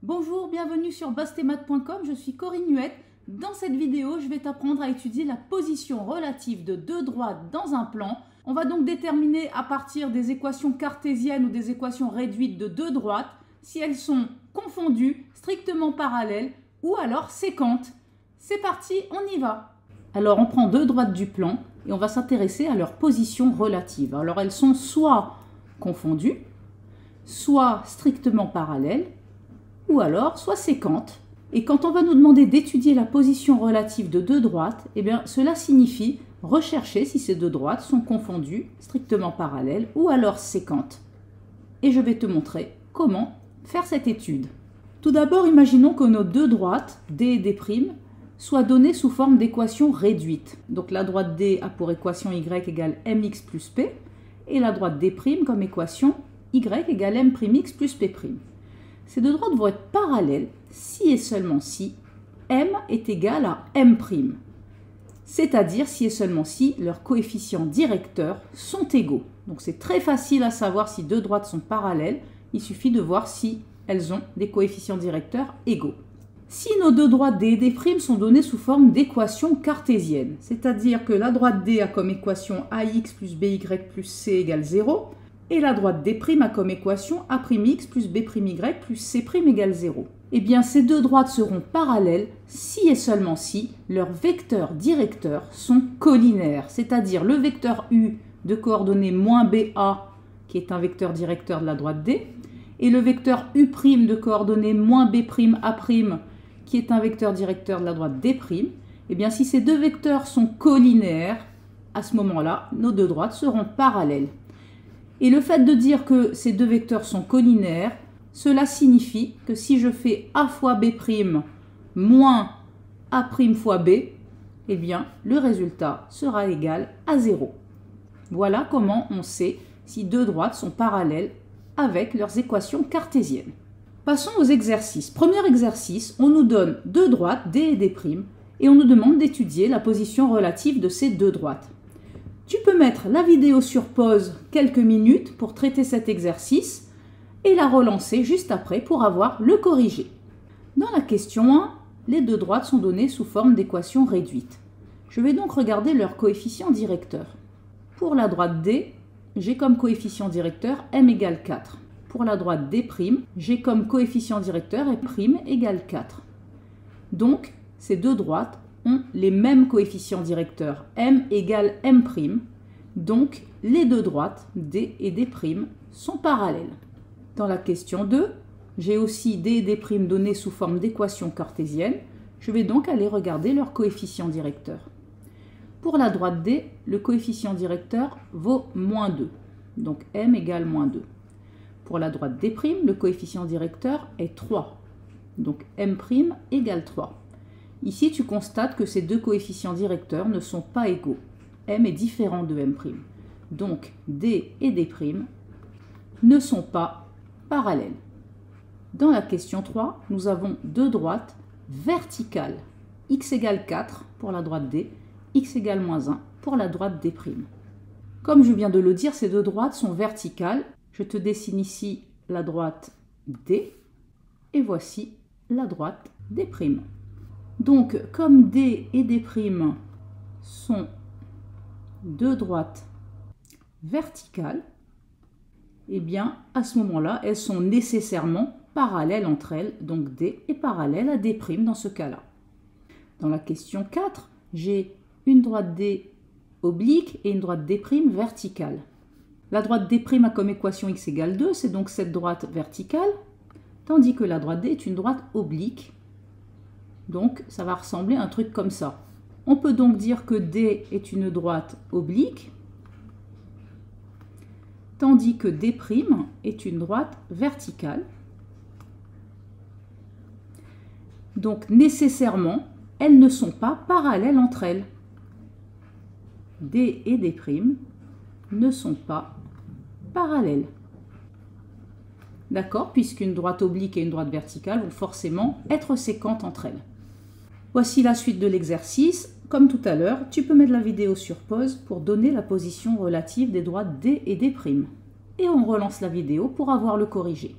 Bonjour, bienvenue sur bastetmaths.com, je suis Corinne Huette. Dans cette vidéo, je vais t'apprendre à étudier la position relative de deux droites dans un plan. On va donc déterminer à partir des équations cartésiennes ou des équations réduites de deux droites si elles sont confondues, strictement parallèles ou alors sécantes. C'est parti, on y va. Alors on prend deux droites du plan et on va s'intéresser à leur position relative. Alors elles sont soit confondues, soit strictement parallèles, ou alors soit séquentes. Et quand on va nous demander d'étudier la position relative de deux droites, eh bien, cela signifie rechercher si ces deux droites sont confondues, strictement parallèles ou alors séquentes. Et je vais te montrer comment faire cette étude. Tout d'abord, imaginons que nos deux droites, D et D', soient données sous forme d'équations réduites. Donc la droite D a pour équation Y égale mx plus P et la droite D' comme équation Y égale m'x plus P'. Ces deux droites vont être parallèles si et seulement si m est égal à m', c'est-à-dire si et seulement si leurs coefficients directeurs sont égaux. Donc c'est très facile à savoir si deux droites sont parallèles, il suffit de voir si elles ont des coefficients directeurs égaux. Si nos deux droites D et D' sont données sous forme d'équations cartésiennes, c'est-à-dire que la droite D a comme équation ax plus by plus c égale 0, et la droite D' a comme équation a'x plus b'y plus c' égale 0. Eh bien, ces deux droites seront parallèles si et seulement si leurs vecteurs directeurs sont collinaires, c'est-à-dire le vecteur u de coordonnées moins ba, qui est un vecteur directeur de la droite D, et le vecteur u' de coordonnées moins b'A', qui est un vecteur directeur de la droite D'. Eh bien, si ces deux vecteurs sont collinaires, à ce moment-là, nos deux droites seront parallèles. Et le fait de dire que ces deux vecteurs sont collinaires, cela signifie que si je fais A fois B' moins A' fois B, eh bien, le résultat sera égal à 0. Voilà comment on sait si deux droites sont parallèles avec leurs équations cartésiennes. Passons aux exercices. Premier exercice, on nous donne deux droites, D et D', et on nous demande d'étudier la position relative de ces deux droites. Tu peux mettre la vidéo sur pause quelques minutes pour traiter cet exercice et la relancer juste après pour avoir le corrigé. Dans la question 1, les deux droites sont données sous forme d'équations réduites. Je vais donc regarder leurs coefficients directeurs. Pour la droite D, j'ai comme coefficient directeur m égale 4. Pour la droite D', j'ai comme coefficient directeur m' égale 4. Donc, ces deux droites ont les mêmes coefficients directeurs, m égale m', donc les deux droites, D et D', sont parallèles. Dans la question 2, j'ai aussi D et D' donnés sous forme d'équations cartésiennes, je vais donc aller regarder leurs coefficients directeurs. Pour la droite D, le coefficient directeur vaut moins 2, donc m égale moins 2. Pour la droite D', le coefficient directeur est 3, donc m' égale 3. Ici, tu constates que ces deux coefficients directeurs ne sont pas égaux. M est différent de M'. Donc, D et D' ne sont pas parallèles. Dans la question 3, nous avons deux droites verticales. X égale 4 pour la droite D, x égale moins 1 pour la droite D'. Comme je viens de le dire, ces deux droites sont verticales. Je te dessine ici la droite D et voici la droite D'. Donc, comme D et D' sont deux droites verticales, eh bien, à ce moment-là, elles sont nécessairement parallèles entre elles. Donc, D est parallèle à D' dans ce cas-là. Dans la question 4, j'ai une droite D oblique et une droite D' verticale. La droite D' a comme équation x égale 2, c'est donc cette droite verticale, tandis que la droite D est une droite oblique. Donc, ça va ressembler à un truc comme ça. On peut donc dire que D est une droite oblique, tandis que D' est une droite verticale. Donc, nécessairement, elles ne sont pas parallèles entre elles. D et D' ne sont pas parallèles. D'accord, puisqu'une droite oblique et une droite verticale vont forcément être séquentes entre elles. Voici la suite de l'exercice. Comme tout à l'heure, tu peux mettre la vidéo sur pause pour donner la position relative des droites D et D'. Et on relance la vidéo pour avoir le corrigé.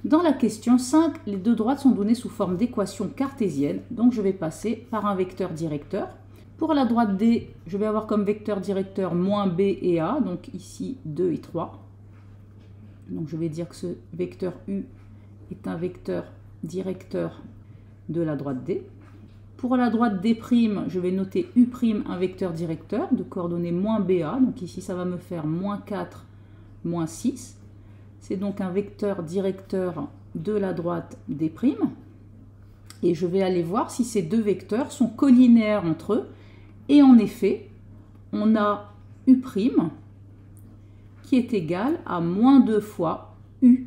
Dans la question 5, les deux droites sont données sous forme d'équation cartésienne, donc je vais passer par un vecteur directeur. Pour la droite D, je vais avoir comme vecteur directeur moins B et A, donc ici 2 et 3. Donc je vais dire que ce vecteur U est un vecteur directeur de la droite D. Pour la droite D', je vais noter U', un vecteur directeur de coordonnées moins BA, donc ici ça va me faire moins 4, moins 6. C'est donc un vecteur directeur de la droite D'. Et je vais aller voir si ces deux vecteurs sont collinéaires entre eux. Et en effet, on a U' qui est égal à moins 2 fois U.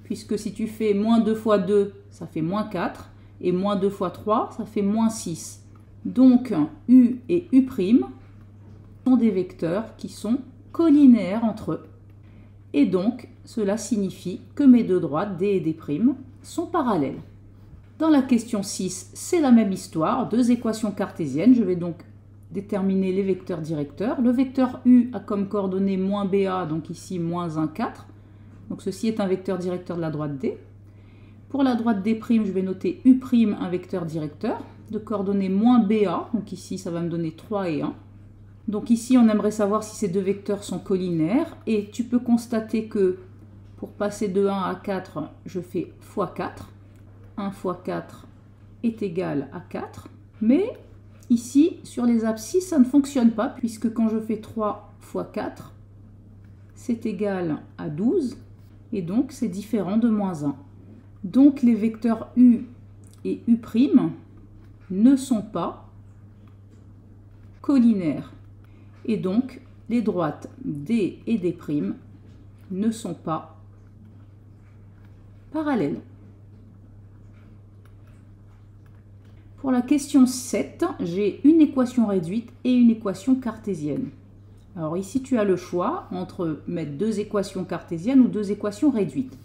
Puisque si tu fais moins 2 fois 2, ça fait moins 4. Et moins 2 fois 3, ça fait moins 6. Donc U et U' sont des vecteurs qui sont collinéaires entre eux. Et donc, cela signifie que mes deux droites, D et D', sont parallèles. Dans la question 6, c'est la même histoire, deux équations cartésiennes. Je vais donc déterminer les vecteurs directeurs. Le vecteur U a comme coordonnée moins BA, donc ici moins 1, 4. Donc ceci est un vecteur directeur de la droite D. Pour la droite D', je vais noter U', un vecteur directeur, de coordonnées moins BA, donc ici ça va me donner 3 et 1. Donc ici on aimerait savoir si ces deux vecteurs sont collinaires, et tu peux constater que pour passer de 1 à 4, je fais x4. 1 fois 4 est égal à 4, mais ici sur les abscisses ça ne fonctionne pas, puisque quand je fais 3 fois 4, c'est égal à 12, et donc c'est différent de moins 1. Donc les vecteurs U et U' ne sont pas collinaires. Et donc les droites D et D' ne sont pas parallèles. Pour la question 7, j'ai une équation réduite et une équation cartésienne. Alors ici tu as le choix entre mettre deux équations cartésiennes ou deux équations réduites.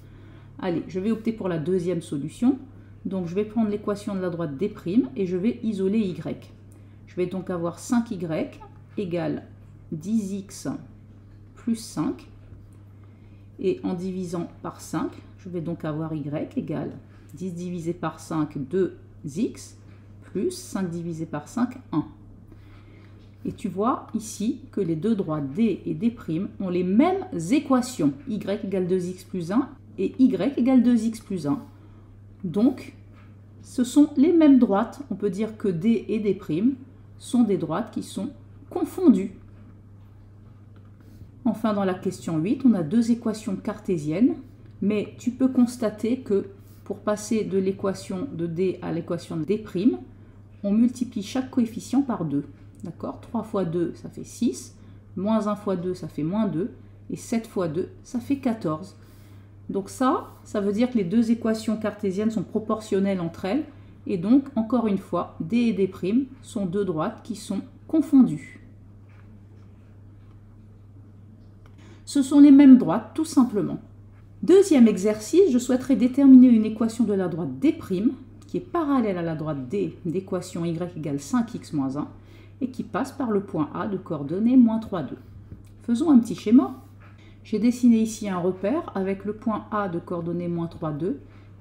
Allez, je vais opter pour la deuxième solution. Donc je vais prendre l'équation de la droite D' et je vais isoler Y. Je vais donc avoir 5Y égale 10x plus 5. Et en divisant par 5, je vais donc avoir Y égale 10 divisé par 5, 2x, plus 5 divisé par 5, 1. Et tu vois ici que les deux droites D et D' ont les mêmes équations. Y égale 2x plus 1 et y égale 2x plus 1. Donc, ce sont les mêmes droites. On peut dire que D et D' sont des droites qui sont confondues. Enfin, dans la question 8, on a deux équations cartésiennes, mais tu peux constater que pour passer de l'équation de D à l'équation de D', on multiplie chaque coefficient par 2. D'accord ? 3 fois 2, ça fait 6. Moins 1 fois 2, ça fait moins 2. Et 7 fois 2, ça fait 14. Donc ça veut dire que les deux équations cartésiennes sont proportionnelles entre elles. Et donc, encore une fois, D et D' sont deux droites qui sont confondues. Ce sont les mêmes droites, tout simplement. Deuxième exercice, je souhaiterais déterminer une équation de la droite D', qui est parallèle à la droite D d'équation y égale 5x moins 1, et qui passe par le point A de coordonnées moins 3, 2. Faisons un petit schéma. J'ai dessiné ici un repère avec le point A de coordonnées moins 3, 2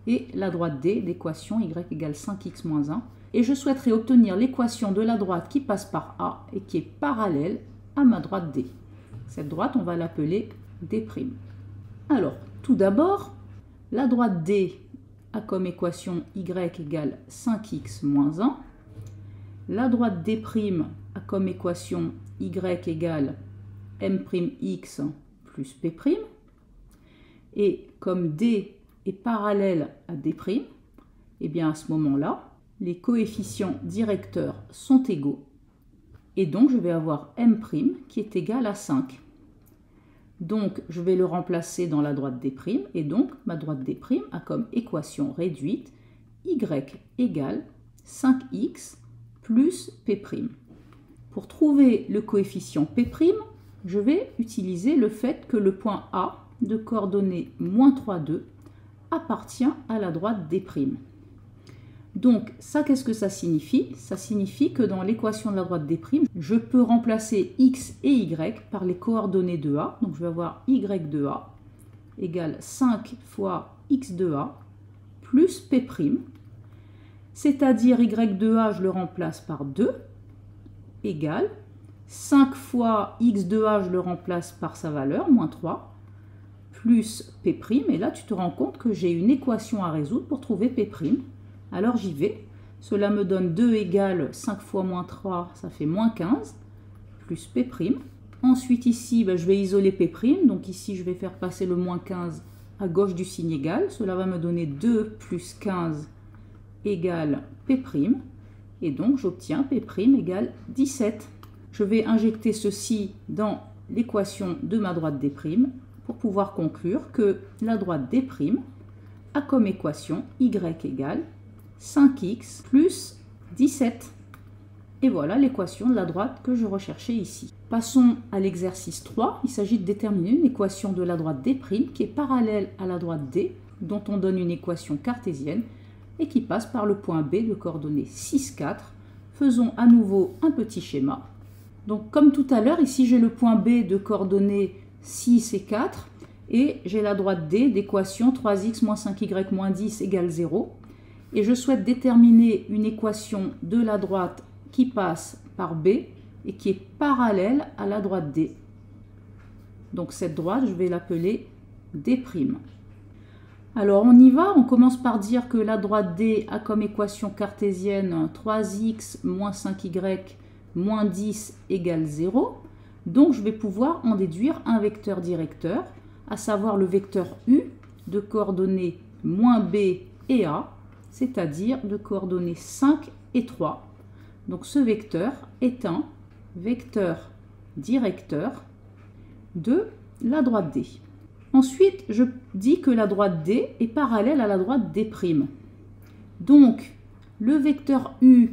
et la droite D d'équation y égale 5x moins 1. Et je souhaiterais obtenir l'équation de la droite qui passe par A et qui est parallèle à ma droite D. Cette droite, on va l'appeler D'. Alors, tout d'abord, la droite D a comme équation y égale 5x moins 1. La droite D' a comme équation y égale m'x plus P'. Et comme D est parallèle à D', et bien à ce moment-là, les coefficients directeurs sont égaux. Et donc, je vais avoir M' qui est égal à 5. Donc, je vais le remplacer dans la droite D'. Et donc, ma droite D' a comme équation réduite y égale 5x plus P'. Pour trouver le coefficient P', je vais utiliser le fait que le point A de coordonnées moins 3, 2 appartient à la droite D'. Donc, ça, qu'est-ce que ça signifie? Ça signifie que dans l'équation de la droite D', je peux remplacer x et y par les coordonnées de A. Donc, je vais avoir y de A égale 5 fois x de a plus p', c'est-à-dire y de a, je le remplace par 2, égale 5 fois x de a, je le remplace par sa valeur, moins 3, plus p', et là tu te rends compte que j'ai une équation à résoudre pour trouver p'. Alors j'y vais, cela me donne 2 égale 5 fois moins 3, ça fait moins 15, plus p'. Ensuite ici, je vais isoler p', donc ici je vais faire passer le moins 15 à gauche du signe égal, cela va me donner 2 plus 15 égale p', et donc j'obtiens p' égale 17. Je vais injecter ceci dans l'équation de ma droite D' pour pouvoir conclure que la droite D' a comme équation y égale 5x plus 17. Et voilà l'équation de la droite que je recherchais ici. Passons à l'exercice 3. Il s'agit de déterminer une équation de la droite D' qui est parallèle à la droite D, dont on donne une équation cartésienne et qui passe par le point B de coordonnées 6, 4. Faisons à nouveau un petit schéma. Donc comme tout à l'heure, ici j'ai le point B de coordonnées 6 et 4 et j'ai la droite D d'équation 3x moins 5y moins 10 égale 0. Et je souhaite déterminer une équation de la droite qui passe par B et qui est parallèle à la droite D. Donc cette droite, je vais l'appeler D'. Alors on y va, on commence par dire que la droite D a comme équation cartésienne 3x moins 5y moins 10 égale 0. Donc je vais pouvoir en déduire un vecteur directeur, à savoir le vecteur U de coordonnées moins B et A, c'est-à-dire de coordonnées 5 et 3. Donc ce vecteur est un vecteur directeur de la droite D. Ensuite, je dis que la droite D est parallèle à la droite D'. Donc, le vecteur U,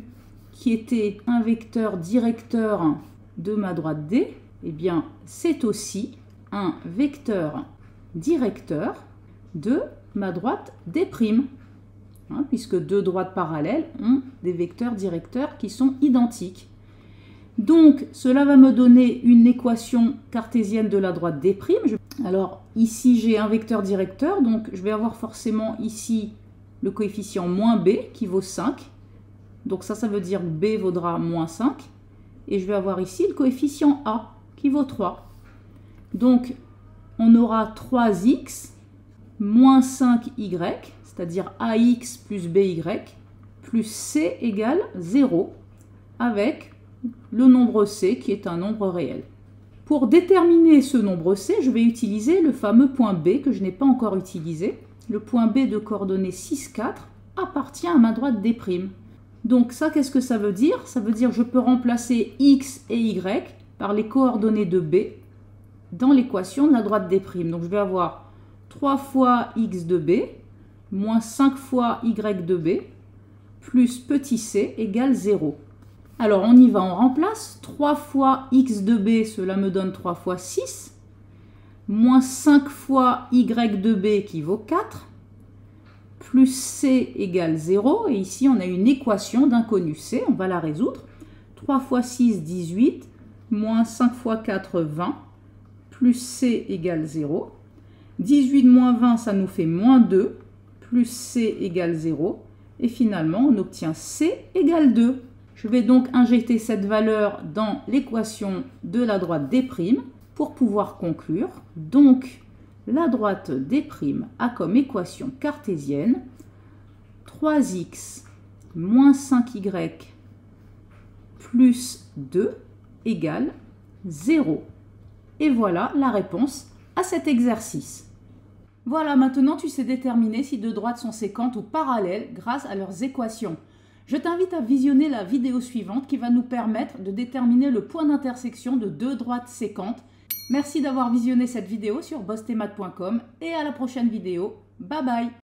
qui était un vecteur directeur de ma droite D, eh bien, c'est aussi un vecteur directeur de ma droite D'. Puisque deux droites parallèles ont des vecteurs directeurs qui sont identiques. Donc, cela va me donner une équation cartésienne de la droite D'. Alors, ici, j'ai un vecteur directeur, donc je vais avoir forcément ici le coefficient moins B qui vaut 5. Donc ça veut dire que B vaudra moins 5. Et je vais avoir ici le coefficient A qui vaut 3. Donc, on aura 3x moins 5y, c'est-à-dire AX plus BY, plus C égale 0, avec le nombre C qui est un nombre réel. Pour déterminer ce nombre C, je vais utiliser le fameux point B que je n'ai pas encore utilisé. Le point B de coordonnées 6, 4 appartient à ma droite D'. Donc ça, qu'est-ce que ça veut dire? Ça veut dire que je peux remplacer X et Y par les coordonnées de B dans l'équation de la droite D'. Donc je vais avoir 3 fois X de B moins 5 fois Y de B plus petit c égale 0. Alors on y va, on remplace. 3 fois X de B, cela me donne 3 fois 6, moins 5 fois Y de B qui vaut 4, plus C égale 0. Et ici on a une équation d'inconnu C, on va la résoudre. 3 fois 6, 18, moins 5 fois 4, 20, plus C égale 0. 18 moins 20, ça nous fait moins 2, plus C égale 0. Et finalement, on obtient C égale 2. Je vais donc injecter cette valeur dans l'équation de la droite D' pour pouvoir conclure. Donc, la droite D' a comme équation cartésienne 3x moins 5y plus 2 égale 0. Et voilà la réponse à cet exercice. Voilà, maintenant tu sais déterminer si deux droites sont séquentes ou parallèles grâce à leurs équations. Je t'invite à visionner la vidéo suivante qui va nous permettre de déterminer le point d'intersection de deux droites séquentes. Merci d'avoir visionné cette vidéo sur bosstemate.com et à la prochaine vidéo. Bye bye!